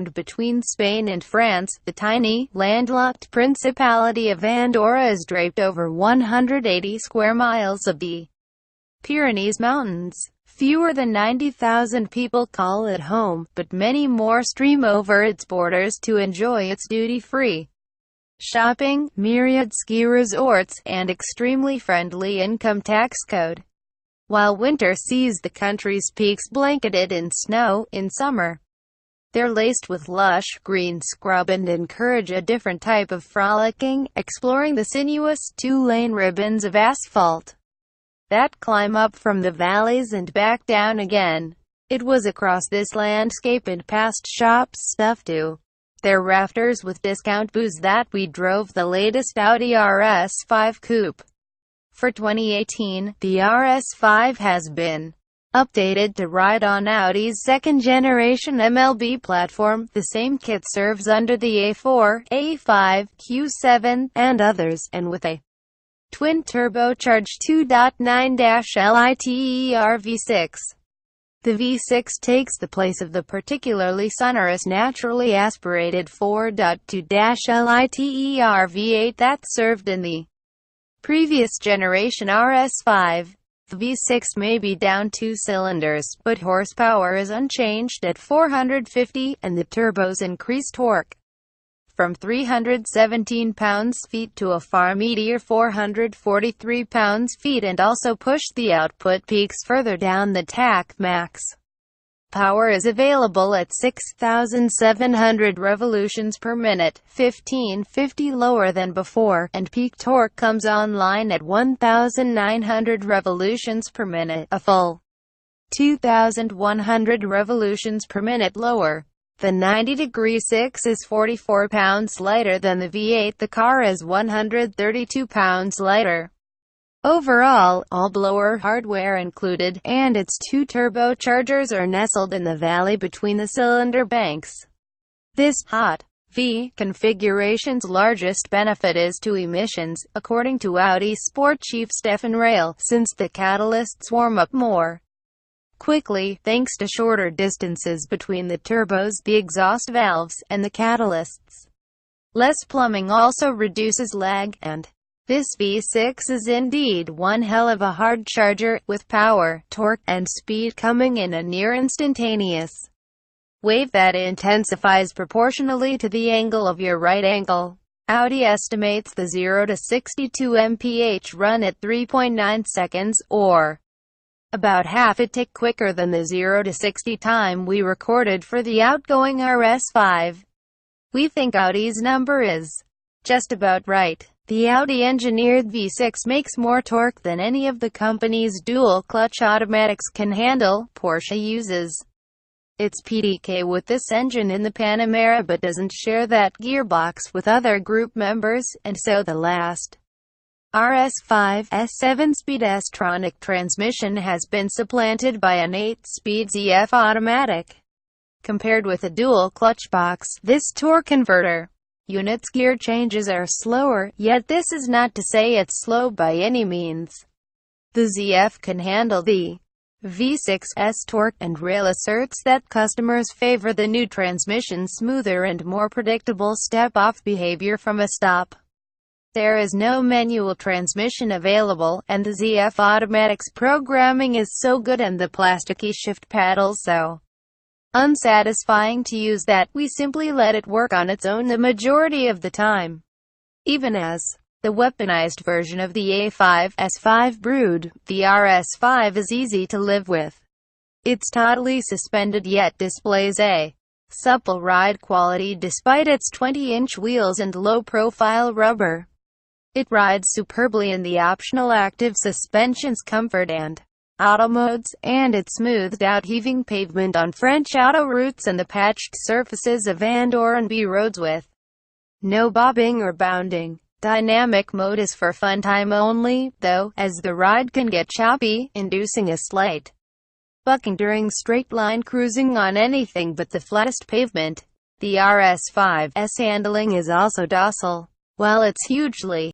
adorned between Spain and France. The tiny, landlocked Principality of Andorra is draped over 180 square miles of the Pyrenees Mountains. Fewer than 90,000 people call it home, but many more stream over its borders to enjoy its duty-free shopping, myriad ski resorts, and extremely friendly income tax code. While winter sees the country's peaks blanketed in snow, in summer, they're laced with lush, green scrub and encourage a different type of frolicking, exploring the sinuous, two-lane ribbons of asphalt that climb up from the valleys and back down again. It was across this landscape and past shops stuffed to their rafters with discount booze that we drove the latest Audi rs5 coupe. For 2018, the rs5 has been updated to ride on Audi's second-generation MLB platform. The same kit serves under the A4, A5, Q7, and others, and with a twin-turbocharged 2.9-liter V6. The V6 takes the place of the particularly sonorous naturally aspirated 4.2-liter V8 that served in the previous generation rs5. The V6 may be down 2 cylinders, but horsepower is unchanged at 450, and the turbos increase torque from 317 pounds-feet to a far meatier 443 pounds-feet, and also push the output peaks further down the tack. Max power is available at 6,700 revolutions per minute, 1,550 lower than before, and peak torque comes online at 1,900 revolutions per minute, a full 2,100 revolutions per minute lower. The 90° 6 is 44 pounds lighter than the V8. The car is 132 pounds lighter overall, all blower hardware included, and its 2 turbochargers are nestled in the valley between the cylinder banks. This Hot V configuration's largest benefit is to emissions, according to Audi Sport Chief Stefan Rail, since the catalysts warm up more quickly, thanks to shorter distances between the turbos, the exhaust valves, and the catalysts. Less plumbing also reduces lag, and this V6 is indeed one hell of a hard charger, with power, torque, and speed coming in a near-instantaneous wave that intensifies proportionally to the angle of your right angle. Audi estimates the 0 to 62 mph run at 3.9 seconds, or about half a tick quicker than the 0 to 60 time we recorded for the outgoing rs5. We think Audi's number is just about right. The Audi-engineered V6 makes more torque than any of the company's dual-clutch automatics can handle. Porsche uses its PDK with this engine in the Panamera but doesn't share that gearbox with other group members, and so the last rs5's 7-speed S-tronic transmission has been supplanted by an 8-speed ZF automatic. Compared with a dual-clutch box, this torque converter unit's gear changes are slower, yet this is not to say it's slow by any means. The ZF can handle the V6's torque, and Rail asserts that customers favor the new transmission's smoother and more predictable step-off behavior from a stop. There is no manual transmission available, and the ZF Automatic's programming is so good and the plasticky shift paddle so unsatisfying to use that we simply let it work on its own the majority of the time. Even as the weaponized version of the A5's brood, the rs5 is easy to live with. It's tautly suspended yet displays a supple ride quality despite its 20-inch wheels and low-profile rubber. It rides superbly in the optional active suspension's comfort and auto modes, and its smoothed-out heaving pavement on French autoroutes and the patched surfaces of Andorra and B roads with no bobbing or bounding. Dynamic mode is for fun time only, though, as the ride can get choppy, inducing a slight bucking during straight-line cruising on anything but the flattest pavement. The rs5's handling is also docile. While it's hugely